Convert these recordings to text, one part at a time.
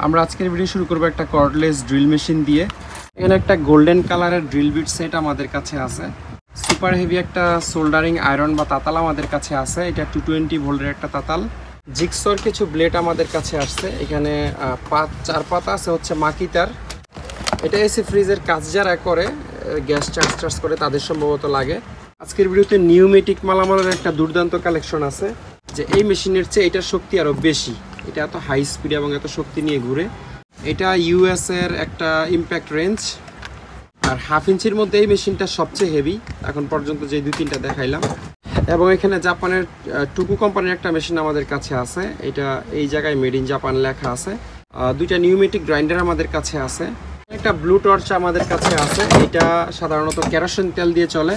আমরা আজকের ভিডিও শুরু করব একটা কর্ডলেস ড্রিল মেশিন দিয়ে। এখানে একটা গোল্ডেন কালারের ড্রিল বিট সেট আমাদের কাছে আছে। সুপার হেভি একটা সোল্ডারিং আয়রন বা তাতাল আমাদের কাছে আছে। এটা 220 ভোল্টের একটা তাতাল। জিগসর কিছু ব্লেড আমাদের কাছে আসছে। এখানে 4 পাতা আছে হচ্ছে মাকিতার। এটা এসি ফ্রিজের কাজ যারা করে, গ্যাস চার্জ করে তাদের সম্ভবত লাগে। আজকের ভিডিওতে নিউমেটিক মালামালের একটা দুর্দান্ত কালেকশন আছে, যে এই মেশিনের চেয়ে এটার শক্তি আরও বেশি। এটা এত হাই স্পিড এবং এত শক্তি নিয়ে ঘুরে। এটা ইউএস এর একটা ইম্প্যাক্ট রেঞ্জ, আর 1/2 ইঞ্চির মধ্যে এই মেশিনটা সবচেয়ে হেভি এখন পর্যন্ত যে 2-3টা দেখাইলাম। এবং এখানে জাপানের টুকু কোম্পানির একটা মেশিন আমাদের কাছে আছে। এটা এই জায়গায় মেড ইন জাপান লেখা আছে। 2টা নিউমেটিক গ্রাইন্ডার আমাদের কাছে আছে। একটা ব্লু টর্চ আমাদের কাছে আছে। এটা সাধারণত কেরোসিন তেল দিয়ে চলে।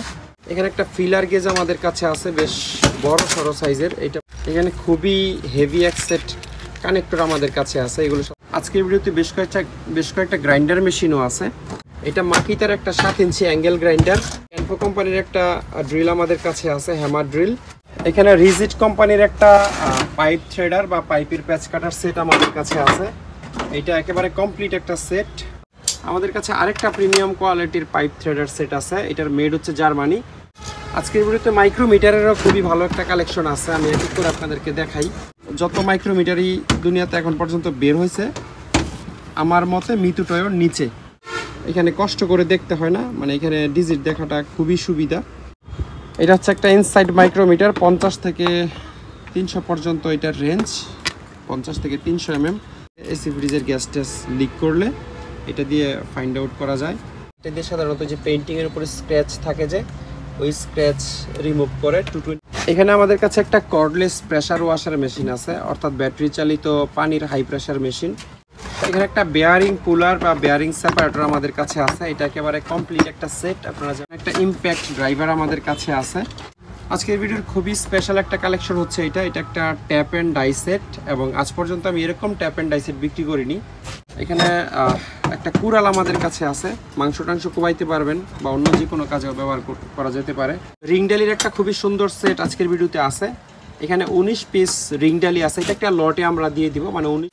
এখানে একটা ফিলার গেজ আমাদের কাছে আছে, বেশ বড় সড়ো সাইজের। এটা এখানে খুবই হেভি এক সেট কানেক্টর আমাদের কাছে আছে। এগুলো আজকের ভিডিওতে বেশ কয়েকটা গ্রাইন্ডার মেশিনও আছে। এটা মাকিতার একটা 7 ইঞ্চি অ্যাঙ্গেল গ্রাইন্ডার। ক্যানফো কোম্পানির একটা ড্রিল আমাদের কাছে আছে, হ্যামার ড্রিল। এখানে রিজিট কোম্পানির একটা পাইপ থ্রেডার বা পাইপের প্যাচ কাটার সেট আমাদের কাছে আছে। এটা একেবারে কমপ্লিট একটা সেট। আমাদের কাছে আরেকটা প্রিমিয়াম কোয়ালিটির পাইপ থ্রেডার সেট আছে। এটার মেড হচ্ছে জার্মানি। আজকের ভিডিওতে মাইক্রোমিটারেরও খুবই ভালো একটা কালেকশন আছে। আমি এক এক করে আপনাদেরকে দেখাই। যত মাইক্রোমিটারই দুনিয়াতে এখন পর্যন্ত বের হয়েছে, আমার মতে মিতুটয়ের নিচে। এখানে কষ্ট করে দেখতে হয় না, মানে এখানে ডিজিট দেখাটা খুবই সুবিধা। এটা হচ্ছে একটা ইনসাইড মাইক্রোমিটার। 50 থেকে 300 পর্যন্ত এটার রেঞ্জ, 50 থেকে 300 mm। এসি ফ্রিজের গ্যাস ট্যাস লিক করলে এটা দিয়ে ফাইন্ড আউট করা যায়। এটা দিয়ে সাধারণত যে পেইন্টিংয়ের উপরে স্ক্র্যাচ থাকে, যে ওই স্ক্র্যাচ রিমুভ করে 220। এখানে আমাদের কাছে একটা কর্ডলেস প্রেসার ওয়াশার মেশিন আছে, অর্থাৎ ব্যাটারি চালিত পানির হাই প্রেসার মেশিন। এখানে একটা বেয়ারিং পুলার বা বেয়ারিং সেপারেটর আমাদের কাছে আছে। এটা একেবারে কমপ্লিট একটা সেট। আপনারা জানেন একটা ইম্প্যাক্ট ড্রাইভার আমাদের কাছে আছে। আজকের ভিডিওর খুবই স্পেশাল একটা কালেকশন হচ্ছে এটা একটা ট্যাপ অ্যান্ড ডাই সেট, এবং আজ পর্যন্ত আমি এরকম ট্যাপ অ্যান্ড ডাই সেট বিক্রি করিনি। এখানে একটা কুড়াল আমাদের কাছে আছে, মাংস টাংস কোবাইতে পারবেন বা অন্য যে কোনো কাজেও ব্যবহার করা যেতে পারে। রিং ডালির একটা খুবই সুন্দর সেট আজকের ভিডিওতে আছে। এখানে 19 পিস রিং ডালি আছে। এটা একটা লটে আমরা দিয়ে দিব, মানে 19।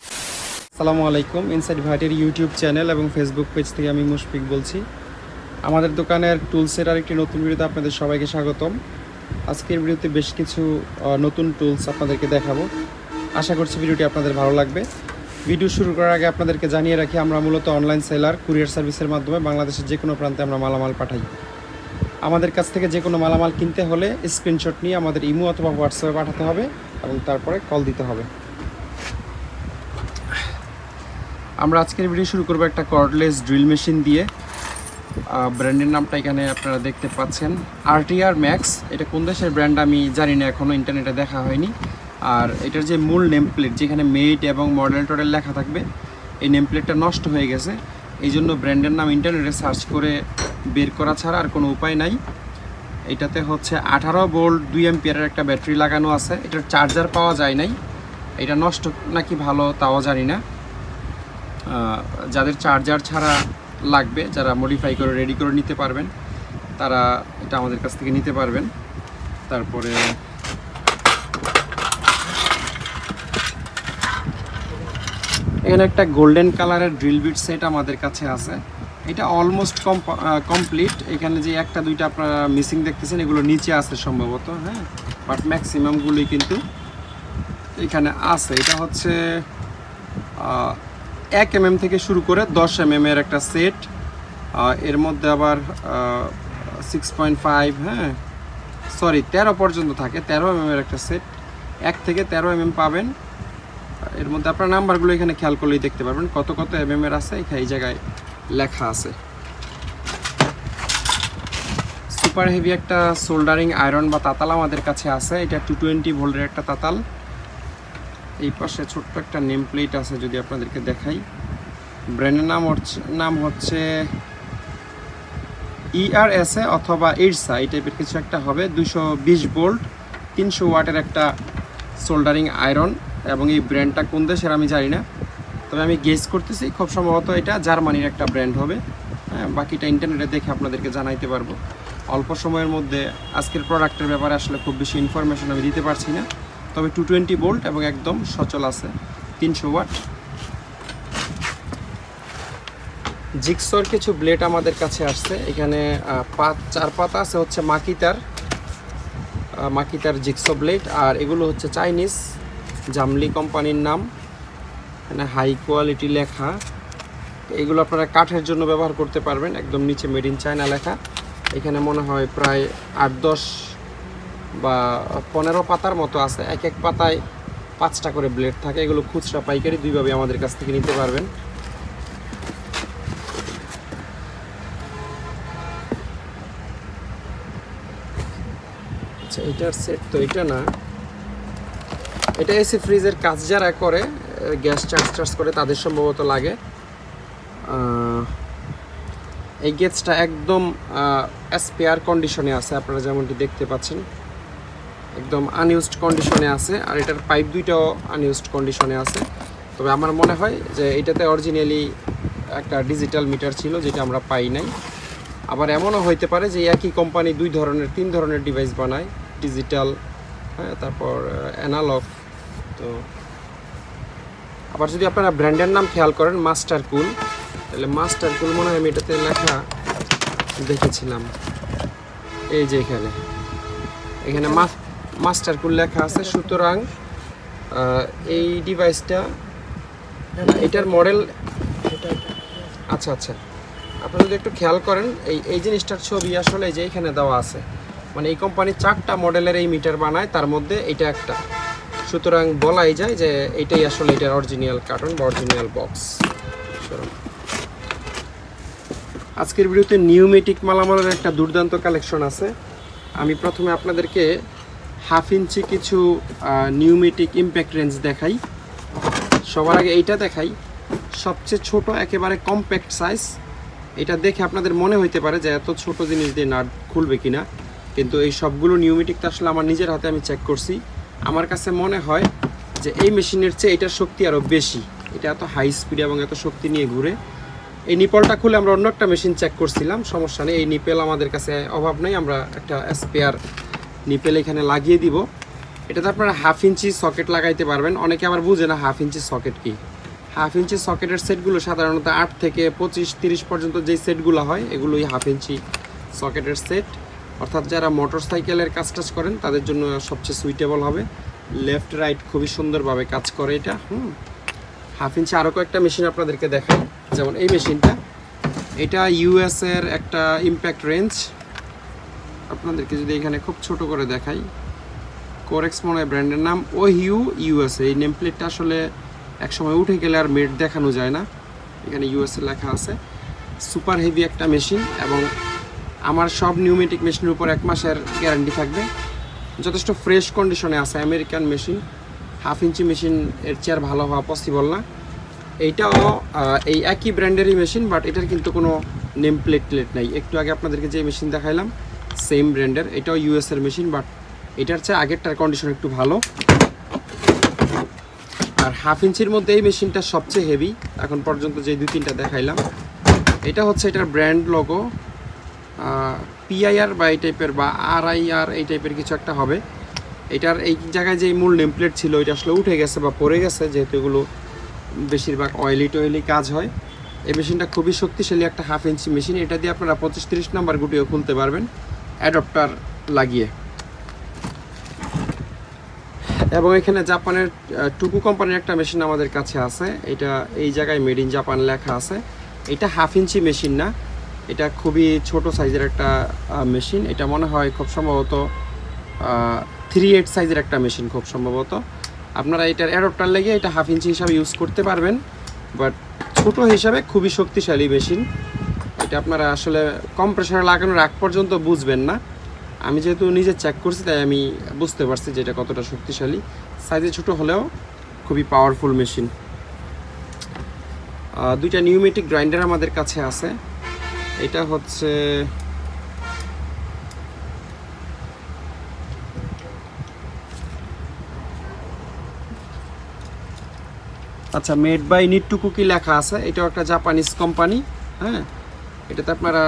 আসসালামু আলাইকুম, ইনসাইড ভাইটের ইউটিউব চ্যানেল এবং ফেসবুক পেজ থেকে আমি মুশফিক বলছি। আমাদের দোকানের টুলসের আরেকটি নতুন ভিডিওতে আপনাদের সবাইকে স্বাগতম। আজকের ভিডিওতে বেশ কিছু নতুন টুলস আপনাদেরকে দেখাবো। আশা করছি ভিডিওটি আপনাদের ভালো লাগবে। ভিডিও শুরু করার আগে আপনাদেরকে জানিয়ে রাখি, আমরা মূলত অনলাইন সেলার, কুরিয়ার সার্ভিসের মাধ্যমে বাংলাদেশের যে কোনো প্রান্তে আমরা মালামাল পাঠাই। আমাদের কাছ থেকে যে কোনো মালামাল কিনতে হলে স্ক্রিনশট নিয়ে আমাদের ইমো অথবা হোয়াটসঅ্যাপে পাঠাতে হবে এবং তারপরে কল দিতে হবে। আমরা আজকের ভিডিও শুরু করবো একটা কর্ডলেস ড্রিল মেশিন দিয়ে। ব্র্যান্ডের নামটা এখানে আপনারা দেখতে পাচ্ছেন, RTR Max। এটা কোন দেশের ব্র্যান্ড আমি জানি না, এখনও ইন্টারনেটে দেখা হয়নি। আর এটার যে মূল নেম প্লেট, যেখানে মেড এবং মডেল টডেল লেখা থাকবে, এই নেম প্লেটটা নষ্ট হয়ে গেছে। এই জন্য ব্র্যান্ডের নাম ইন্টারনেটে সার্চ করে বের করা ছাড়া আর কোনো উপায় নাই। এটাতে হচ্ছে 18 ভোল্ট 2 অ্যাম্পিয়ারের একটা ব্যাটারি লাগানো আছে। এটার চার্জার পাওয়া যায় নাই। এটা নষ্ট নাকি ভালো তাও জানি না। যাদের চার্জার ছাড়া লাগবে, যারা মডিফাই করে রেডি করে নিতে পারবেন, তারা এটা আমাদের কাছ থেকে নিতে পারবেন। তারপরে এখানে একটা গোল্ডেন কালারের ড্রিল বিট সেট আমাদের কাছে আছে। এটা অলমোস্ট কমপ্লিট। এখানে যে 1-2টা আপনারা মিসিং দেখতেছেন, এগুলো নিচে আছে সম্ভবত, হ্যাঁ, বাট ম্যাক্সিমামগুলোই কিন্তু এখানে আছে। এটা হচ্ছে 1 mm থেকে শুরু করে 10 mm এর একটা সেট। এর মধ্যে আবার 6.5, হ্যাঁ সরি 13 পর্যন্ত থাকে। 13 mm এর একটা সেট, 1 থেকে 13 mm পাবেন। এর মধ্যে আপনার নাম্বারগুলো এখানে খেয়াল করলেই দেখতে পারবেন কত কত mm এর আছে। এখানে এই জায়গায় লেখা আছে। সুপার হেভি একটা সোল্ডারিং আয়রন বা তাতাল আমাদের কাছে আছে। এটা 220 ভোল্টের একটা তাতাল। এই পাশে ছোট্ট একটা নেম প্লেট আছে, যদি আপনাদেরকে দেখাই। ব্র্যান্ডের নাম হচ্ছে ERSA অথবা ইরসা, এই টাইপের কিছু একটা হবে। 220 ভোল্ট 300 ওয়াটের একটা সোল্ডারিং আয়রন। এবং এই ব্র্যান্ডটা কোন দেশের আমি জানি না, তবে আমি গেস করতেছি খুব সম্ভবত এটা জার্মানির একটা ব্র্যান্ড হবে। হ্যাঁ, বাকিটা ইন্টারনেটে দেখে আপনাদেরকে জানাইতে পারবো। অল্প সময়ের মধ্যে আজকের প্রোডাক্টের ব্যাপারে আসলে খুব বেশি ইনফরমেশন আমি দিতে পারছি না, তবে 220 ভোল্ট এবং একদম সচল আছে, 300 ওয়াট। জিক্সর কিছু ব্লেড আমাদের কাছে আসছে। এখানে 4 পাতা আছে হচ্ছে মাকিতার জিক্সো ব্লেড, আর এগুলো হচ্ছে চাইনিজ জামলি কোম্পানির নাম, এখানে হাই কোয়ালিটি লেখা। এগুলো আপনারা কাঠের জন্য ব্যবহার করতে পারবেন, একদম নিচে মেড ইন চায়না লেখা। এখানে মনে হয় প্রায় 8-10 বা 15 পাতার মতো আছে, এক এক পাতায় 5টা করে ব্লেড থাকে। এগুলো খুচরা পাইকারি দুইভাবে আমাদের কাছ থেকে নিতে পারবেন। আচ্ছা, এটার সেট তো এটা না, এটা এসি ফ্রিজের কাজ যারা করে, গ্যাস চার্জ করে, তাদের সম্ভবত লাগে। এই গেজটা একদম স্পেয়ার কন্ডিশনে আছে, আপনারা যেমনটি দেখতে পাচ্ছেন, একদম আনইউজড কন্ডিশনে আছে। আর এটার পাইপ দুইটাও আনইউজড কন্ডিশনে আছে। তবে আমার মনে হয় যে এটাতে অরিজিনালি একটা ডিজিটাল মিটার ছিল, যেটা আমরা পাই নাই। আবার এমনও হইতে পারে যে একই কোম্পানি 3 ধরনের ডিভাইস বানায়, ডিজিটাল, হ্যাঁ, তারপর অ্যানালগ। তো আবার যদি আপনারা ব্র্যান্ডের নাম খেয়াল করেন মাস্টার কুল, তাহলে মাস্টার কুল মনে হয় আমি এটাতে লেখা দেখেছিলাম। এই যে এখানে মাস্টার কুল লেখা আছে। সুতরাং এই ডিভাইসটা, এটার মডেল, আচ্ছা আপনারা যদি একটু খেয়াল করেন, এই জিনিসটার ছবি আসলে যে এখানে দেওয়া আছে, মানে এই কোম্পানি 4টা মডেলের এই মিটার বানায়, তার মধ্যে এটা একটা। সুতরাং বলাই যায় যে এটাই আসলে এটার অরিজিনাল কার্টন বা অরিজিনাল বক্স। আজকের ভিডিওতে নিউমেটিক মালামালের একটা দুর্দান্ত কালেকশন আছে। আমি প্রথমে আপনাদেরকে 1/2 ইঞ্চি কিছু নিউমেটিক ইম্প্যাক্ট রেঞ্জ দেখাই। সবার আগে এইটা দেখাই, সবচেয়ে ছোট, একেবারে কম্প্যাক্ট সাইজ। এটা দেখে আপনাদের মনে হইতে পারে যে এত ছোট জিনিস দিয়ে নাট খুলবে কিনা, কিন্তু এই সবগুলো নিউমেটিক তো আসলে আমার নিজের হাতে আমি চেক করছি। আমার কাছে মনে হয় যে এই মেশিনের চেয়ে এটার শক্তি আরও বেশি। এটা এত হাই স্পিড এবং এত শক্তি নিয়ে ঘুরে। এই নিপলটা খুলে আমরা অন্য একটা মেশিন চেক করছিলাম, সমস্যা নেই, এই নিপেল আমাদের কাছে অভাব নেই, আমরা একটা স্পেয়ার নিপেল এখানে লাগিয়ে দিব। এটাতে আপনারা 1/2 ইঞ্চি সকেট লাগাইতে পারবেন। অনেকে আবার বুঝে না 1/2 ইঞ্চি সকেট কি। 1/2 ইঞ্চি সকেটের সেটগুলো সাধারণত 8 থেকে 25-30 পর্যন্ত যেই সেটগুলো হয়, এগুলোই 1/2 ইঞ্চি সকেটের সেট। অর্থাৎ যারা মোটর সাইকেলের কাজ করেন তাদের জন্য সবচেয়ে সুইটেবল হবে। লেফট রাইট খুবই সুন্দরভাবে কাজ করে এটা। 1/2 ইঞ্চি আরও কয়েকটা মেশিন আপনাদেরকে দেখাই, যেমন এই মেশিনটা, এটা ইউএস এর একটা ইম্প্যাক্ট রেঞ্জ। আপনাদেরকে যদি এখানে খুব ছোট করে দেখাই, কোরেক্স মনে হয় ব্র্যান্ডের নাম, ওহিউ ইউএসএ। এই নেম প্লেটটা আসলে একসময় উঠে গেলে আর মেড দেখানো যায় না, এখানে ইউএসএ লেখা আছে। সুপার হেভি একটা মেশিন, এবং আমার সব নিউমেটিক মেশিনের উপর 1 মাসের গ্যারান্টি থাকবে। যথেষ্ট ফ্রেশ কন্ডিশনে আছে। আমেরিকান মেশিন, 1/2 ইঞ্চি মেশিন এর চেয়ে ভালো হওয়া পসিবল না। এইটাও এই একই ব্র্যান্ডেরই মেশিন, বাট এটার কিন্তু কোনো নেম প্লেট নাই। একটু আগে আপনাদেরকে যে মেশিন দেখাইলাম সেম ব্র্যান্ডের, এটাও ইউএস এর মেশিন, বাট এটার চেয়ে আগেরটার কন্ডিশন একটু ভালো। আর 1/2 ইঞ্চির মধ্যে এই মেশিনটা সবচেয়ে হেভি এখন পর্যন্ত যে 2-3টা দেখাইলাম। এটা হচ্ছে এটার ব্র্যান্ড লোগো, পিআইআর বা এই টাইপের, বা আরআইআর এই টাইপের কিছু একটা হবে। এটার এই জায়গায় যে মূল নেম প্লেট ছিল, এটা আসলে উঠে গেছে বা পড়ে গেছে, যেহেতু এগুলো বেশিরভাগ অয়েলি কাজ হয়। এই মেশিনটা খুবই শক্তিশালী একটা 1/2 ইঞ্চি মেশিন। এটা দিয়ে আপনারা 25-30 নাম্বার গুটিও খুলতে পারবেন অ্যাডপ্টার লাগিয়ে। এবং এখানে জাপানের টুকু কোম্পানির একটা মেশিন আমাদের কাছে আছে। এটা এই জায়গায় মেড ইন জাপান লেখা আছে। এটা 1/2 ইঞ্চি মেশিন না, এটা খুবই ছোট সাইজের একটা মেশিন। এটা মনে হয় খুব সম্ভবত 3/8 সাইজের একটা মেশিন খুব সম্ভবত। আপনারা এটার অ্যাডপ্টার লেগে এটা 1/2 ইঞ্চি হিসাবে ইউজ করতে পারবেন, বাট ছোট হিসাবে খুবই শক্তিশালী মেশিন। এটা আপনারা আসলে কম প্রেশারে লাগানোর আগ পর্যন্ত বুঝবেন না। আমি যেহেতু নিজে চেক করছি, তাই আমি বুঝতে পারছি যে এটা কতটা শক্তিশালী। সাইজে ছোট হলেও খুবই পাওয়ারফুল মেশিন। 2টা নিউমেটিক গ্রাইন্ডার আমাদের কাছে আছে। এটা হচ্ছে আচ্ছা, মেড বাই নিট্টু কুকি লেখা আছে। এটাও একটা জাপানিজ কোম্পানি। হ্যাঁ, এটাতে আপনারা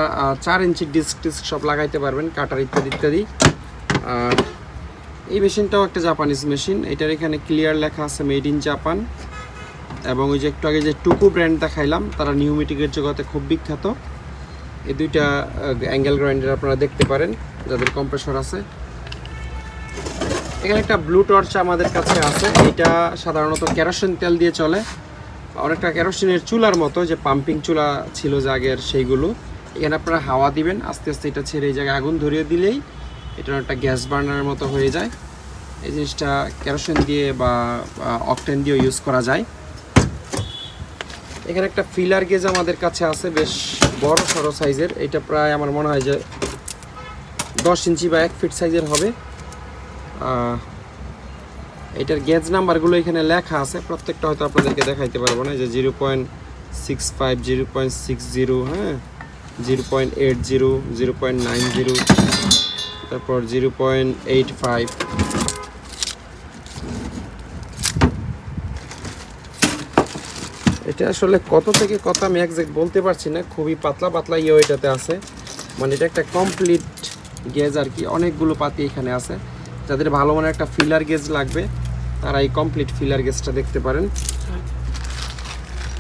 4 ইঞ্চি ডিস্ক সব লাগাইতে পারবেন, কাটার ইত্যাদি। আর এই মেশিনটাও একটা জাপানিজ মেশিন। এটার এখানে ক্লিয়ার লেখা আছে মেড ইন জাপান। এবং ওই যে একটু আগে যে টুকু ব্র্যান্ড দেখাইলাম, তারা নিউমেটিকের জগতে খুব বিখ্যাত। এই দুইটা অ্যাঙ্গেল গ্রাইন্ডার আপনারা দেখতে পারেন যাদের কম্প্রেসর আছে। এখানে একটা ব্লু টর্চ আমাদের কাছে আছে। এটা সাধারণত কেরোসিন তেল দিয়ে চলে, অনেকটা কেরোসিনের চুলার মতো, যে পাম্পিং চুলা ছিল যে আগের সেইগুলো। এখানে আপনারা হাওয়া দিবেন, আস্তে আস্তে এটা ছেড়ে এই জায়গায় আগুন ধরিয়ে দিলেই এটা একটা গ্যাস বার্নারের মতো হয়ে যায়। এই জিনিসটা কেরোসিন দিয়ে বা অকটেন দিয়েও ইউজ করা যায়। এখানে একটা ফিলার গেজ আমাদের কাছে আছে, বেশ বড় সড়ো সাইজের। এটা প্রায় আমার মনে হয় যে 10 ইঞ্চি বা 1 ফিট সাইজের হবে। এটার গেজ নাম্বারগুলো এখানে লেখা আছে, প্রত্যেকটা হয়তো আপনাদেরকে দেখাইতে পারবো না। যে 0.65, 0.60, হ্যাঁ, 0.80, 0.90, তারপর 0.85। এটা আসলে কত থেকে কত আমি একজ্যাক্ট বলতে পারছি না, খুবই পাতলা পাতলা এটাতে আছে। মানে এটা একটা কমপ্লিট গেজ আর কি, অনেকগুলো পাতি এখানে আছে। যাদের ভালো মানের একটা ফিলার গেজ লাগবে তারা এই কমপ্লিট ফিলার গেজটা দেখতে পারেন।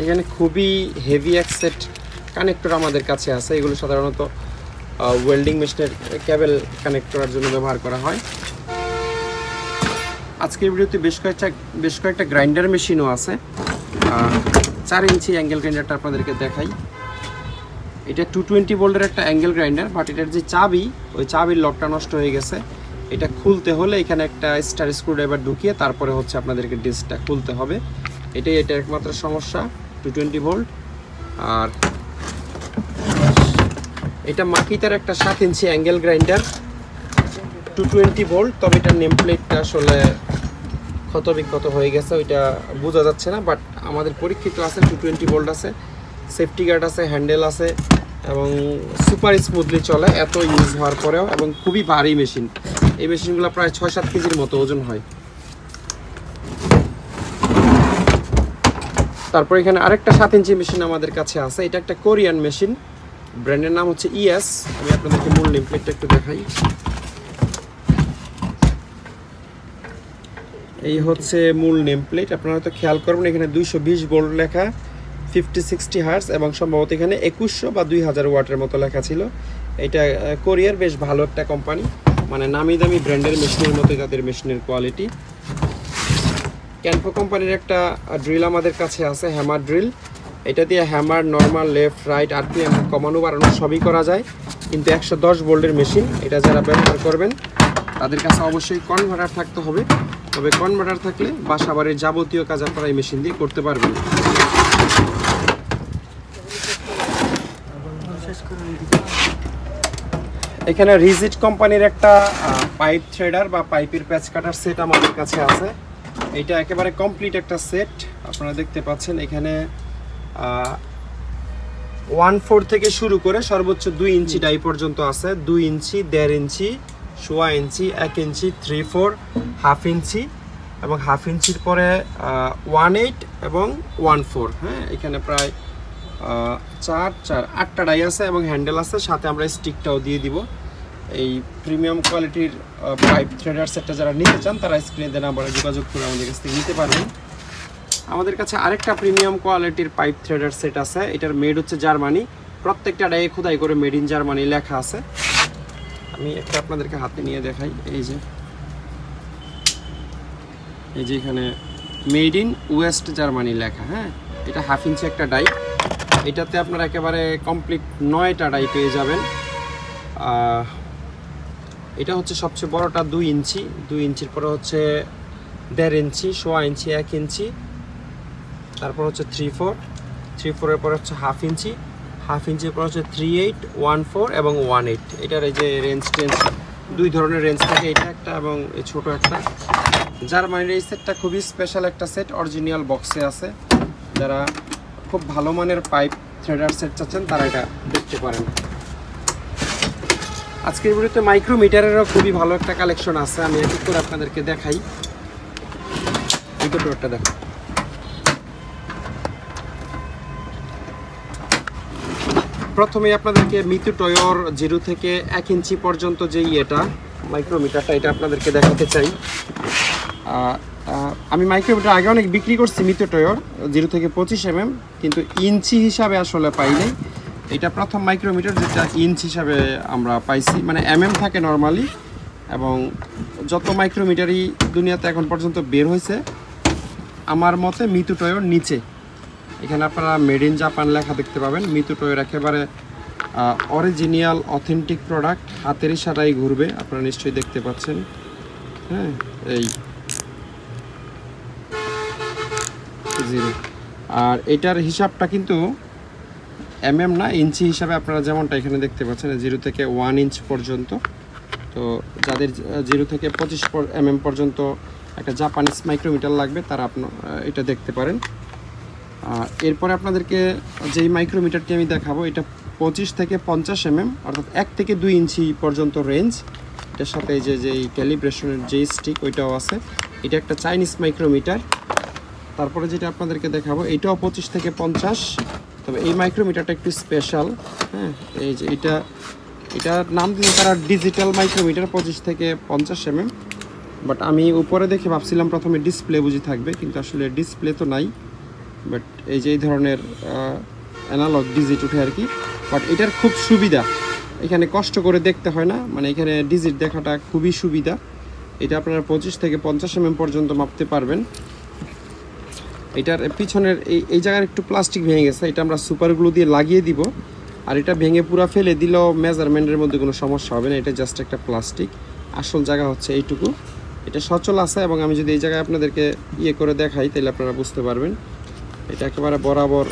এখানে খুবই হেভি এক সেট কানেক্টর আমাদের কাছে আছে। এগুলো সাধারণত ওয়েল্ডিং মেশিনের কেবল কানেক্ট করার জন্য ব্যবহার করা হয়। আজকের ভিডিওতে বেশ কয়েকটা গ্রাইন্ডার মেশিনও আছে। 4 ইঞ্চি অ্যাঙ্গেল গ্রাইন্ডারটা আপনাদেরকে দেখাই। এটা 220 ভোল্টের একটা অ্যাঙ্গেল গ্রাইন্ডার, বাট এটার যে চাবি, ওই চাবির লকটা নষ্ট হয়ে গেছে। এটা খুলতে হলে এখানে একটা স্টার স্ক্রুড্রাইভার ঢুকিয়ে তারপরে হচ্ছে আপনাদেরকে ডিস্কটা খুলতে হবে। এটা একমাত্র সমস্যা, 220 ভোল্ট। আর এটা মাকিতার একটা 7 ইঞ্চি অ্যাঙ্গেল গ্রাইন্ডার, 220 ভোল্ট। তবে এটার নেম প্লেটটা আসলে ক্ষত বিক্ষত হয়ে গেছে, ওইটা বোঝা যাচ্ছে না, বাট আমাদের পরীক্ষিত আছে। 220 ভোল্ট আছে, সেফটি গার্ড আছে, হ্যান্ডেল আছে এবং সুপার স্মুথলি চলে এত ইউজ হওয়ার পরেও। এবং খুবই ভারী মেশিন, এই মেশিনগুলো প্রায় 6-7 কেজির মতো ওজন হয়। তারপর এখানে আরেকটা 7 ইঞ্চি মেশিন আমাদের কাছে আছে। এটা একটা কোরিয়ান মেশিন, ব্র্যান্ডের নাম হচ্ছে ES। আমি আপনাদেরকে মূল নেম প্লেটটা একটু দেখাই। এই হচ্ছে মূল নেম প্লেট। আপনারা হয়তো খেয়াল করবেন এখানে 220 ভোল্ট লেখা, 50-60 হার্টজ এবং সম্ভবত এখানে 2100 বা 2000 ওয়াটের মতো লেখা ছিল। এটা কোরিয়ার বেশ ভালো একটা কোম্পানি, মানে নামি দামি ব্র্যান্ডের মেশিনের মতোই তাদের মেশিনের কোয়ালিটি। ক্যানফো কোম্পানির একটা ড্রিল আমাদের কাছে আছে, হ্যামার ড্রিল। এটা দিয়ে hammer, normal, left, right, RPM কমানো বাড়ানো সবই করা যায়। কিন্তু 110 ভোল্টের মেশিন, এটা যারা ব্যবহার করবেন তাদের কাছে অবশ্যই কনভার্টার থাকতে হবে। তবে কনভার্টার থাকলে বাসাবাড়ির যাবতীয় কাজ আপনারা এই মেশিন দিয়ে করতে পারবেন। এখানে রিজিট কোম্পানির একটা পাইপ থ্রেডার বা পাইপের প্যাচ কাটার সেট আমাদের কাছে আছে। এটা একেবারে কমপ্লিট একটা সেট, আপনারা দেখতে পাচ্ছেন। এখানে 1/4 থেকে শুরু করে সর্বোচ্চ 2 ইঞ্চি ডাই পর্যন্ত আছে। 2 ইঞ্চি, 1.5 ইঞ্চি, 1.5 ইঞ্চি, 1 ইঞ্চি, 3/4, হাফ ইঞ্চি এবং হাফ ইঞ্চির পরে 1/8 এবং 1/4। হ্যাঁ, এখানে প্রায় 8টা ডাই আছে এবং হ্যান্ডেল আছে, সাথে আমরা স্টিকটাও দিয়ে দিব। এই প্রিমিয়াম কোয়ালিটির পাইপ থ্রেডার সেটটা যারা নিতে চান তারা স্ক্রিনে দেওয়া নাম্বারে যোগাযোগ করে আমাদের কাছ থেকে নিতে পারবেন। আমাদের কাছে আরেকটা প্রিমিয়াম কোয়ালিটির পাইপ থ্রেডার সেট আছে। এটার মেড হচ্ছে জার্মানি, প্রত্যেকটা ডাইয়ে খোদাই করে মেড ইন জার্মানি লেখা আছে। আমি একটা আপনাদেরকে হাতে নিয়ে দেখাই। এই যে এখানে মেড ইন ওয়েস্ট জার্মানি লেখা। হ্যাঁ, এটা হাফ ইঞ্চি একটা ডাই। এটাতে আপনারা একেবারে কমপ্লিট 9টা ডাই পেয়ে যাবেন। এটা হচ্ছে সবচেয়ে বড়টা 2 ইঞ্চি, 2 ইঞ্চির পরে হচ্ছে 1.5 ইঞ্চি, 1.5 ইঞ্চি, 1 ইঞ্চি, তারপর হচ্ছে 3/4 এর পরে হচ্ছে হাফ ইঞ্চি, হাফ ইঞ্চির পর হচ্ছে 3/8, 1/4 এবং 1/8। এটার এই যে রেঞ্জ 2 ধরনের রেঞ্জ থাকে, এটা একটা এবং এই ছোট একটা। জার্মানির এই সেটটা খুবই স্পেশাল একটা সেট, অরিজিনাল বক্সে আছে। যারা খুব ভালো মানের পাইপ থ্রেডার সেট চাচ্ছেন তারা এটা দেখতে পারেন। আজকের ভিডিওতে মাইক্রোমিটারেরও খুবই ভালো একটা কালেকশন আছে, আমি এক এক করে আপনাদেরকে দেখাই। এই টোটরটা দেখো, প্রথমে আপনাদেরকে মিতু টয়র 0 থেকে 1 ইঞ্চি পর্যন্ত যে এটা মাইক্রোমিটারটা, এটা আপনাদেরকে দেখাতে চাই। আমি মাইক্রোমিটার আগে অনেক বিক্রি করছি মিতু টয়োর 0 থেকে 25 mm, কিন্তু ইঞ্চি হিসাবে আসলে পাই নাই। এটা প্রথম মাইক্রোমিটার যেটা ইঞ্চ হিসাবে আমরা পাইছি, মানে থাকে নর্মালি। এবং যত মাইক্রোমিটারই দুনিয়াতে এখন পর্যন্ত বের হয়েছে আমার মতে মিতু টয়োর নিচে। এখানে আপনারা মেড ইন জাপান লেখা দেখতে পাবেন। মিতু টয়োর একেবারে অরিজিনাল অথেন্টিক প্রোডাক্ট, হাতের ইশারায় ঘুরবে, আপনারা নিশ্চয়ই দেখতে পাচ্ছেন। হ্যাঁ, এই 0। আর এটার হিসাবটা কিন্তু না, ইঞ্চি হিসাবে আপনারা যেমনটা এখানে দেখতে পাচ্ছেন 0 থেকে 1 ইঞ্চ পর্যন্ত। তো যাদের 0 থেকে 25 mm পর্যন্ত একটা জাপানিজ মাইক্রোমিটার লাগবে তারা এটা দেখতে পারেন। এরপরে আপনাদেরকে যেই মাইক্রোমিটারটি আমি দেখাবো এটা 25 থেকে 50 mm, অর্থাৎ 1 থেকে 2 ইঞ্চি পর্যন্ত রেঞ্জ। এটার সাথে এই যে ক্যালিব্রেশনের যে স্টিক ওইটাও আছে। এটা একটা চাইনিজ মাইক্রোমিটার। তারপরে যেটা আপনাদেরকে দেখাবো এটাও 25 থেকে 50, তবে এই মাইক্রোমিটারটা একটু স্পেশাল। হ্যাঁ, এই যে এটার নাম দিলে তারা ডিজিটাল মাইক্রোমিটার 25 থেকে 50 mm, বাট আমি উপরে দেখে ভাবছিলাম প্রথমে ডিসপ্লে বুঝি থাকবে, কিন্তু আসলে ডিসপ্লে তো নাই। বাট এই যে এই ধরনের অ্যানালগ ডিজিট উঠে আর কি। বাট এটার খুব সুবিধা, এখানে কষ্ট করে দেখতে হয় না, মানে এখানে ডিজিট দেখাটা খুবই সুবিধা। এটা আপনারা 25 থেকে 50 mm পর্যন্ত মাপতে পারবেন। এটার পিছনের এই জায়গার একটু প্লাস্টিক ভেঙে গেছে, এটা আমরা সুপার গ্লু দিয়ে লাগিয়ে দিব। আর এটা ভেঙে পুরো ফেলে দিলেও মেজারমেন্টের মধ্যে কোনো সমস্যা হবে না, এটা জাস্ট একটা প্লাস্টিক। আসল জায়গা হচ্ছে এইটুকু। এটা সচল আছে, এবং আমি যদি এই জায়গায় আপনাদেরকে করে দেখাই তাহলে আপনারা বুঝতে পারবেন। এটা একেবারে বরাবর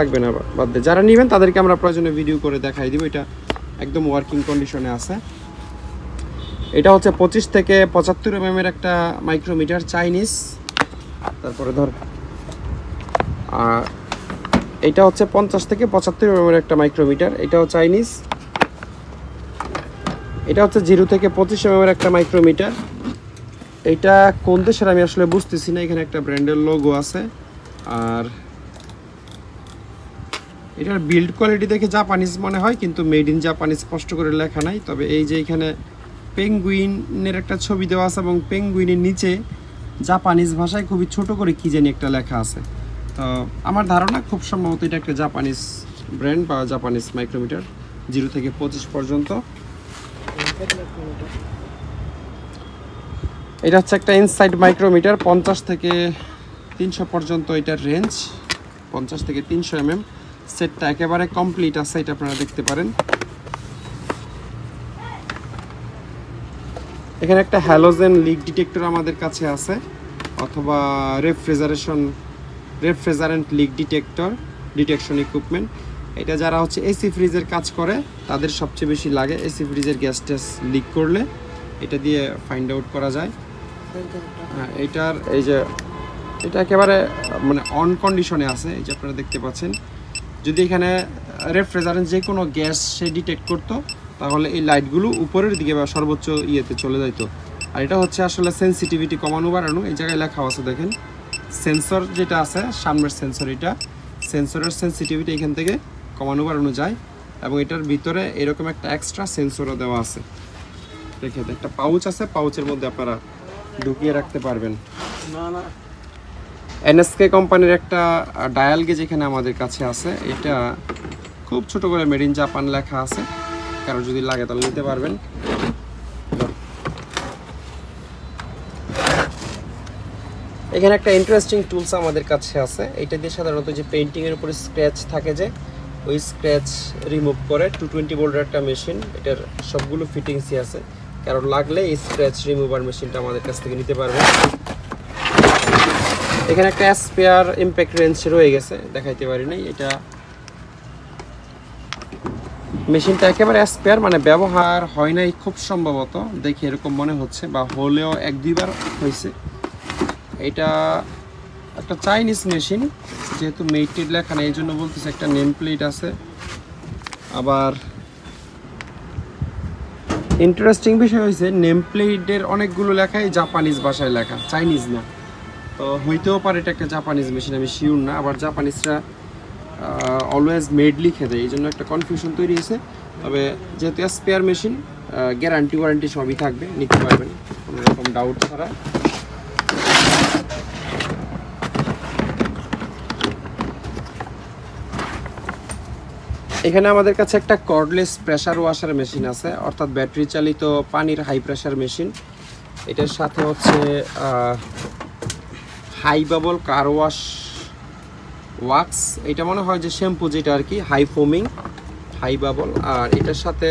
লাগবে না, বাদ দিয়ে যারা নেবেন তাদেরকে আমরা প্রয়োজনে ভিডিও করে দেখাই দিব। এটা একদম ওয়ার্কিং কন্ডিশনে আছে। এটা হচ্ছে 25 থেকে 75 mm এর একটা মাইক্রোমিটার, চাইনিজ। তারপরে ধর এটা হচ্ছে 50 থেকে 75 mm এর একটা মাইক্রোমিটার, এটাও চাইনিজ। এটা হচ্ছে 0 থেকে 25 mm এর একটা মাইক্রোমিটার। এটা কোন দেশের আমি আসলে বুঝতেছি না, এখানে একটা ব্র্যান্ডের লোগো আছে। আর এটার বিল্ড কোয়ালিটি দেখে জাপানিজ মনে হয়, কিন্তু মেড ইন জাপানিজ স্পষ্ট করে লেখা নাই। তবে এই যে এখানে পেঙ্গুইনের একটা ছবি দেওয়া আছে, এবং পেঙ্গুইনের নিচে জাপানিজ ভাষায় খুবই ছোট করে কি জানি একটা লেখা আছে। তো আমার ধারণা খুব সম্ভবত এটা একটা জাপানিজ ব্র্যান্ড বা জাপানিজ মাইক্রোমিটার, 0 থেকে 25 পর্যন্ত। এটা হচ্ছে একটা ইনসাইড মাইক্রোমিটার, 50 থেকে 300 পর্যন্ত এটার রেঞ্জ, 50 থেকে 300 mm। সেটটা একেবারে কমপ্লিট আছে, এটা আপনারা দেখতে পারেন। এখানে একটা হ্যালোজেন লিক ডিটেক্টর আমাদের কাছে আছে, অথবা রেফ্রিজারেন্ট লিক ডিটেকশন ইকুইপমেন্ট। এটা যারা হচ্ছে এসি ফ্রিজের কাজ করে তাদের সবচেয়ে বেশি লাগে। এসি ফ্রিজের গ্যাস লিক করলে এটা দিয়ে ফাইন্ড আউট করা যায়। হ্যাঁ, এটার এই যে এটা একেবারে মানে অন কন্ডিশনে আছে, এই যে আপনারা দেখতে পাচ্ছেন। যদি এখানে রেফ্রিজারেন্ট যে কোনো গ্যাস সে ডিটেক্ট করতো তাহলে এই লাইটগুলো উপরের দিকে বা সর্বোচ্চ ইয়েতে চলে যাইতো। আর এটা হচ্ছে আসলে সেন্সিটিভিটি কমানো বাড়ানো। এই জায়গায় লেখা আছে দেখেন, সেন্সর যেটা আছে সামনের সেন্সর, এটা সেন্সরের সেন্সিটিভিটি এখান থেকে কমানো বাড়ানো যায়। এবং এটার ভিতরে এরকম একটা এক্সট্রা সেন্সরও দেওয়া আছে। দেখেন একটা পাউচ আছে, পাউচের মধ্যে আপনারা ঢুকিয়ে রাখতে পারবেন। এনএসকে কোম্পানির একটা ডায়াল গেজ এখানে আমাদের কাছে আছে। এটা খুব ছোট করে মেড ইন জাপান লেখা আছে, কারো যদি লাগে তাহলে নিতে পারবেন। এখানে একটা ইন্টারেস্টিং টুলস আমাদের কাছে আছে। এটা দিয়ে সাধারণত যে পেইন্টিংয়ের উপরে স্ক্র্যাচ থাকে, যে ওই স্ক্র্যাচ রিমুভ করে 220 ভোল্টের একটা মেশিন। এটার সবগুলো ফিটিংসই আছে, কারণ লাগলে এই স্ক্র্যাচ রিমুভার মেশিনটা আমাদের কাছ থেকে নিতে পারবেন। এখানে একটা স্পেয়ার ইম্প্যাক্ট রেঞ্চ রয়ে গেছে, দেখাইতে পারি নাই। এটা মেশিনটা একেবারে স্পেয়ার, মানে ব্যবহার হয় নাই খুব সম্ভবত, দেখে এরকম মনে হচ্ছে, বা হলেও 1-2 বার হয়েছে। এটা একটা চাইনিজ মেশিন, যেহেতু মেড লেখা নেই এই জন্য বলতেছে। একটা নেম প্লেট আছে। আবার ইন্টারেস্টিং বিষয় হয়েছে নেম প্লেটের অনেকগুলো লেখাই জাপানিজ ভাষায় লেখা, চাইনিজ না। তো হইতেও পারে এটা একটা জাপানিজ মেশিন, আমি শিওর না। আবার জাপানিজরা অলওয়েজ মেড লিখে দেয়, এই জন্য একটা কনফিউশন তৈরি হয়েছে। তবে যেহেতু স্পেয়ার মেশিন, গ্যারান্টি ওয়ারেন্টি সবই থাকবে, নিতে পারবেন কোনো রকম ডাউট ছাড়া। এখানে আমাদের কাছে একটা কর্ডলেস প্রেসার ওয়াশার মেশিন আছে, অর্থাৎ ব্যাটারি চালিত পানির হাই প্রেসার মেশিন। এটার সাথে হচ্ছে high bubble car wash wax, এটা মনে হয় যে শ্যাম্পু যেটা আর কি, হাই ফোমিং হাই বাবল। আর এটার সাথে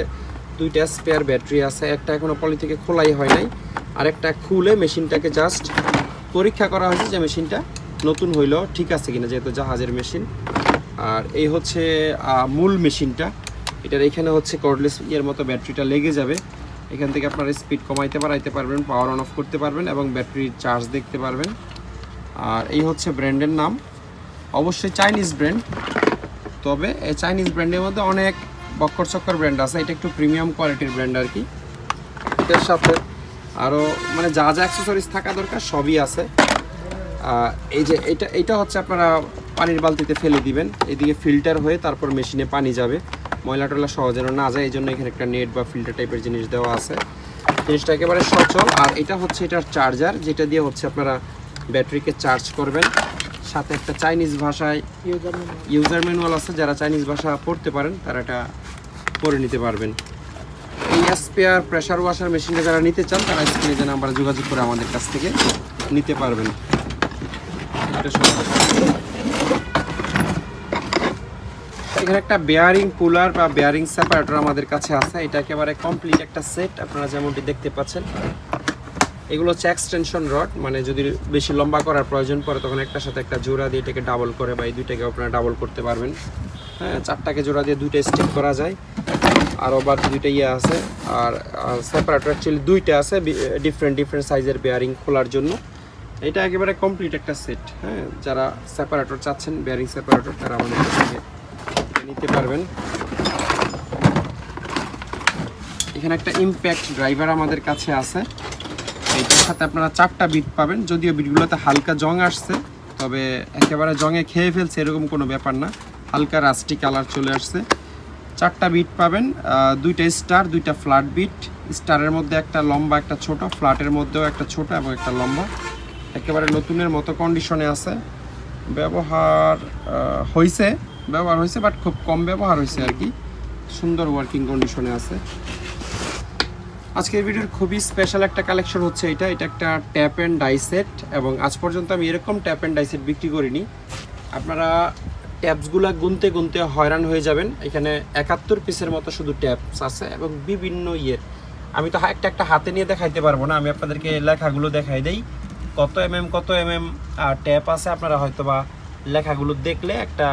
দুইটা স্পেয়ার ব্যাটারি আছে, একটা এখনও পলি থেকে খোলাই হয় নাই, আর একটা খুলে মেশিনটাকে জাস্ট পরীক্ষা করা হয়েছে যে মেশিনটা নতুন হইলো ঠিক আছে কিনা, যেহেতু জাহাজের মেশিন। আর এই হচ্ছে মূল মেশিনটা, এটার এখানে হচ্ছে কর্ডলেস এর মতো ব্যাটারিটা লেগে যাবে, এখান থেকে আপনারা স্পিড কমাইতে বাড়াইতে পারবেন, পাওয়ার অন অফ করতে পারবেন এবং ব্যাটারির চার্জ দেখতে পারবেন। আর এই হচ্ছে ব্র্যান্ডের নাম, অবশ্যই চাইনিজ ব্র্যান্ড, তবে এই চাইনিজ ব্র্যান্ডের মধ্যে অনেক বক্কর চক্কর ব্র্যান্ড আছে, এটা একটু প্রিমিয়াম কোয়ালিটির ব্র্যান্ড আর কি। এটার সাথে আরও মানে যা যা অ্যাক্সেসরিজ থাকা দরকার সবই আছে। এই যে এটা হচ্ছে আপনারা পানির বালতিতে ফেলে দিবেন, এদিকে ফিল্টার হয়ে তারপর মেশিনে পানি যাবে, ময়লা টয়লা সহজে না যায়, এই জন্য এখানে একটা নেট বা ফিল্টার টাইপের জিনিস দেওয়া আছে, জিনিসটা একেবারে সচল। আর এটা হচ্ছে এটার চার্জার, যেটা দিয়ে হচ্ছে আপনারা ব্যাটারিকে চার্জ করবেন। সাথে একটা চাইনিজ ভাষায় ইউজার ম্যানুয়াল আছে, যারা চাইনিজ ভাষা পড়তে পারেন তারা এটা পড়ে নিতে পারবেন। এই স্পেয়ার প্রেসার ওয়াশার মেশিনটা যারা নিতে চান তারা স্ক্রিনে যে নাম্বারে যোগাযোগ করে আমাদের কাছ থেকে নিতে পারবেন। এখানে একটা বেয়ারিং পুলার বা বেয়ারিং সেপারেটর আমাদের কাছে আছে, এটা একেবারে কমপ্লিট একটা সেট, আপনারা যেমনটি দেখতে পাচ্ছেন। এগুলো হচ্ছে এক্সটেনশন রড, মানে যদি বেশি লম্বা করার প্রয়োজন পড়ে তখন একটার সাথে একটা জোড়া দিয়ে এটাকে ডাবল করে, বা এই দুইটাকে আপনারা ডাবল করতে পারবেন। হ্যাঁ, চারটাকে জোড়া দিয়ে দুইটা স্টিক করা যায়, আরও বার দুইটা ইয়ে আছে। আর সেপারেটর অ্যাকচুয়ালি দুইটা আছে, ডিফারেন্ট সাইজের বেয়ারিং খোলার জন্য। এটা একেবারে কমপ্লিট একটা সেট। হ্যাঁ, যারা সেপারেটর চাচ্ছেন, বেয়ারিং সেপারেটর, তারা আমাদের কাছ থেকে নিতে পারবেন। এখানে একটা ইম্প্যাক্ট ড্রাইভার আমাদের কাছে আছে, এইটার সাথে আপনারা 4টা বিট পাবেন। যদিও বিটগুলোতে হালকা জং আসছে, তবে একেবারে জঙে খেয়ে ফেলছে এরকম কোনো ব্যাপার না, হালকা রাস্টি কালার চলে আসছে। 4টা বিট পাবেন, 2টা স্টার, 2টা ফ্ল্যাট বিট। স্টারের মধ্যে একটা লম্বা, একটা ছোট, ফ্ল্যাটের মধ্যেও একটা ছোট এবং একটা লম্বা। একেবারে নতুনের মতো কন্ডিশনে আছে, ব্যবহার হয়েছে বাট খুব কম ব্যবহার হয়েছে আর কি, সুন্দর ওয়ার্কিং কন্ডিশনে আছে। আজকের ভিডিওর খুবই স্পেশাল একটা কালেকশন হচ্ছে এটা একটা ট্যাপ অ্যান্ড ডাই সেট, এবং আজ পর্যন্ত আমি এরকম ট্যাপ অ্যান্ড ডাই সেট বিক্রি করিনি। আপনারা ট্যাপসগুলো গুনতে গুনতে হয়রান হয়ে যাবেন। এখানে 71 পিসের মতো শুধু ট্যাপস আছে এবং বিভিন্ন ইয়ের। আমি তো একটা হাতে নিয়ে দেখাইতে পারবো না, আমি আপনাদেরকে লেখাগুলো দেখাই দেই, কত এমএম ট্যাপ আছে। আপনারা হয়তো বা লেখাগুলো দেখলে একটা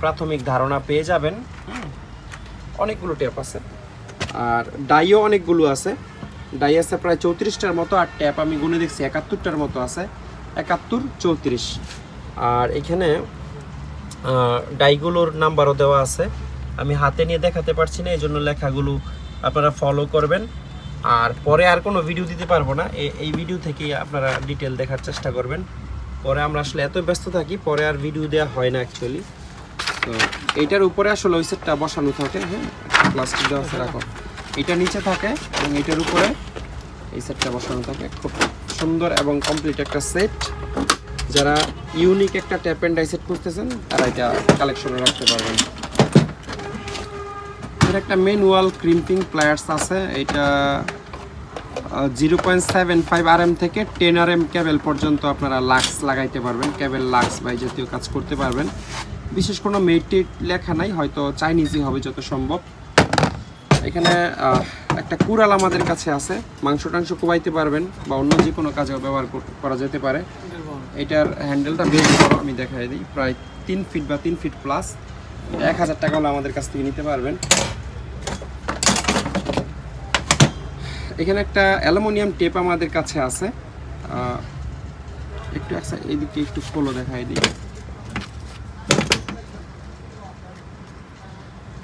প্রাথমিক ধারণা পেয়ে যাবেন। অনেকগুলো ট্যাপ আছে, আর ডাইও অনেকগুলো আছে, ডাই আছে প্রায় 34টার মতো, আর ট্যাপ আমি গুনে দেখছি 71টার মতো আছে, 71, 34। আর এখানে ডাইগুলোর নাম্বারও দেওয়া আছে, আমি হাতে নিয়ে দেখাতে পারছি না, এই জন্য লেখাগুলো আপনারা ফলো করবেন। আর পরে আর কোনো ভিডিও দিতে পারবো না, এই ভিডিও থেকেই আপনারা ডিটেল দেখার চেষ্টা করবেন। পরে আমরা আসলে এত ব্যস্ত থাকি, পরে আর ভিডিও দেওয়া হয় না অ্যাকচুয়ালি। তো এইটার উপরে আসলে ওই সেটটা বসানো থাকে, হ্যাঁ, প্লাস্টিক দেওয়া আছে, রাখো, এটা নিচে থাকে এবং এইটার উপরে এই সেটটা বসানো থাকে। খুব সুন্দর এবং কমপ্লিট একটা সেট। যারা ইউনিক একটা ট্যাপ অ্যান্ড ডাই সেট খুঁজতেছেন তারা এটা কালেকশনে রাখতে পারবেন। এর একটা ম্যানুয়াল ক্রিম্পিং প্লায়ার্স আছে, এটা 0.75 RM থেকে 10 RM কেবল পর্যন্ত আপনারা লাক্স লাগাইতে পারবেন, কেবল লাক্স বা এই জাতীয় কাজ করতে পারবেন। বিশেষ কোনো মেটেড লেখা নাই, হয়তো চাইনিজই হবে যত সম্ভব। এখানে একটা কুড়াল আমাদের কাছে আছে, মাংস টাংস কোবাইতে পারবেন বা অন্য যে কোনো কাজেও ব্যবহার করা যেতে পারে। এটার হ্যান্ডেলটা বেশ বড়, আমি দেখাই দিই, প্রায় 3 ফিট বা 3 ফিট প্লাস। 1000 টাকা হলে আমাদের কাছ থেকে নিতে পারবেন। এখানে একটা অ্যালুমিনিয়াম টেপ আমাদের কাছে আছে, একটু এইদিকে একটু খোলো দেখাই দিই।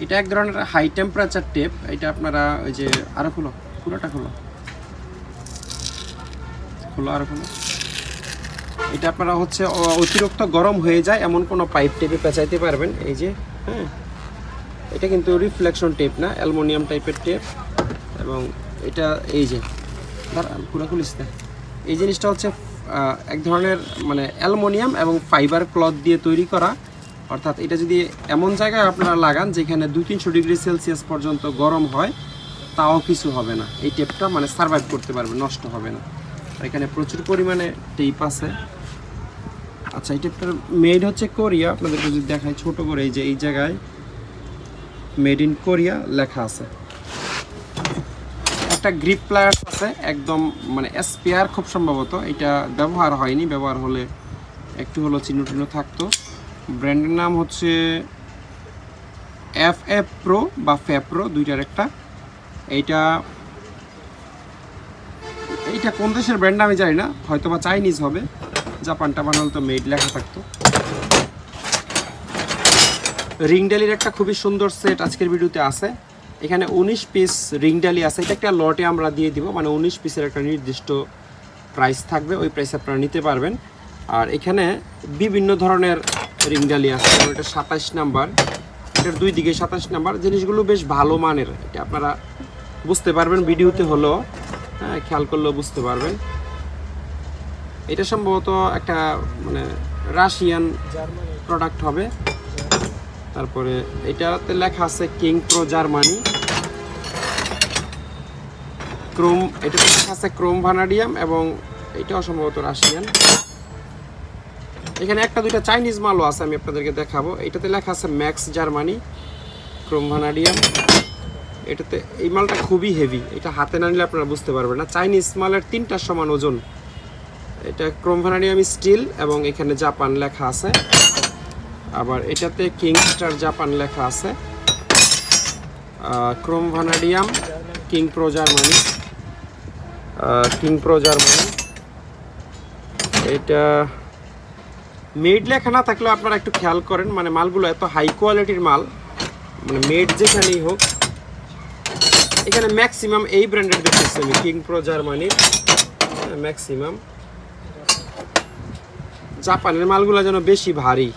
এটা এক ধরনের হাই টেম্পারেচার টেপ, এটা আপনারা ওই যে আরো পুরোটা খোলো, আরো খোলো। এটা আপনারা হচ্ছে অতিরিক্ত গরম হয়ে যায় এমন কোনো পাইপ টেপে পেঁচাইতে পারবেন, এই যে, হ্যাঁ, এটা কিন্তু রিফ্লেকশন টেপ না, অ্যালুমিনিয়াম টাইপের টেপ। এবং এটা এই যে পুরো খুলিস না, এই জিনিসটা হচ্ছে এক ধরনের মানে অ্যালুমিনিয়াম এবং ফাইবার ক্লথ দিয়ে তৈরি করা। অর্থাৎ এটা যদি এমন জায়গায় আপনারা লাগান যেখানে 200-300 ডিগ্রি সেলসিয়াস পর্যন্ত গরম হয়, তাও কিছু হবে না, এই টেপটা মানে সার্ভাইভ করতে পারবে, নষ্ট হবে না। এখানে প্রচুর পরিমাণে টেপ আছে। আচ্ছা, এই টেপটার মেড হচ্ছে কোরিয়া। আপনাদেরকে যদি দেখাই ছোট করে, এই যে এই জায়গায় মেড ইন কোরিয়া লেখা আছে। একটা গ্রিপ প্লায়ার্স আছে একদম মানে স্পেয়ার, খুব সম্ভবত এটা ব্যবহার হয়নি, ব্যবহার হলে একটু হলো চিহ্ন টিহ্ন থাকতো। ব্র্যান্ডের নাম হচ্ছে FF Pro বা FEPRO, দুইটার একটা। এইটা কোন দেশের ব্র্যান্ড আমি জানি না, হয়তো বা চাইনিজ হবে, জাপান টাপান হলে তো মেড লেখা থাকতো। রিংডালির একটা খুবই সুন্দর সেট আজকের ভিডিওতে আছে। এখানে 19 পিস রিংডালি আছে। এটা একটা লটে আমরা দিয়ে দিব, মানে 19 পিসের একটা নির্দিষ্ট প্রাইস থাকবে, ওই প্রাইসে আপনারা নিতে পারবেন। আর এখানে বিভিন্ন ধরনের রিংডালি আছে। এটা 27 নাম্বার, এটার দুই দিকে 27 নাম্বার। জিনিসগুলো বেশ ভালো মানের, এটা আপনারা বুঝতে পারবেন ভিডিওতে হলো, হ্যাঁ খেয়াল করলেও বুঝতে পারবেন। এটা সম্ভবত একটা মানে রাশিয়ান প্রোডাক্ট হবে। তারপরে এটাতে লেখা আছে কিং প্রো জার্মানি, ক্রোম, এটাতে লেখা আছে ক্রোম ভানাডিয়াম, এবং এটাও সম্ভবত রাশিয়ান। এখানে একটা দুইটা চাইনিজ মালও আছে, আমি আপনাদেরকে দেখাবো। এটাতে লেখা আছে ম্যাক্স জার্মানি, ক্রোম ভানাডিয়াম। এটাতে এই মালটা খুবই হেভি, এটা হাতে না নিলে আপনারা বুঝতে পারবেন না। চাইনিজ মালের 3টার সমান ওজন। এটা ক্রোম ভানাডিয়াম স্টিল, এবং এখানে জাপান লেখা আছে। আবার এটাতে কিংস্টার জাপান লেখা আছে, ক্রোম ভানাডিয়াম, কিং প্রো জার্মানি, এটা মেড লেখা না থাকলেও আপনারা একটু খেয়াল করেন, মানে মালগুলো এত হাই কোয়ালিটির মাল, মানে মেড যেখানেই হোক। এখানে ম্যাক্সিমাম এই ব্র্যান্ডের দেখতেছি আমি, কিং প্রো জার্মানি, ম্যাক্সিমাম। জাপানের মালগুলো যেন বেশি ভারী।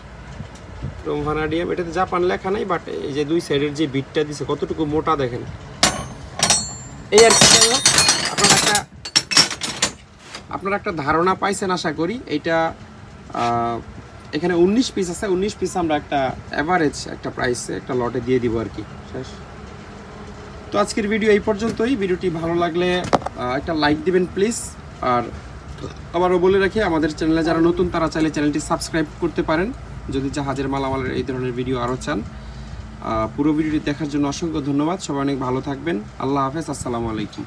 ক্রোম ভানাডিয়াম, এটাতে জাপান লেখা নাই, বাট এই যে দুই সাইডের যে বিটটা দিছে কতটুকু মোটা দেখেন। এই আর কি, আপনারা একটা ধারণা পাইছেন আশা করি। এইটা এখানে 19 পিস আছে, 19 পিস আমরা একটা অ্যাভারেজ একটা প্রাইসে একটা লটে দিয়ে দিব আর কি, শেষ। তো আজকের ভিডিও এই পর্যন্তই। ভিডিওটি ভালো লাগলে একটা লাইক দিবেন প্লিজ। আর আবারও বলে রাখি, আমাদের চ্যানেলে যারা নতুন তারা চাইলে চ্যানেলটি সাবস্ক্রাইব করতে পারেন যদি জাহাজের মালামালের এই ধরনের ভিডিও আরও চান। পুরো ভিডিওটি দেখার জন্য অসংখ্য ধন্যবাদ। সবাই অনেক ভালো থাকবেন। আল্লাহ হাফেজ, আসসালামু আলাইকুম।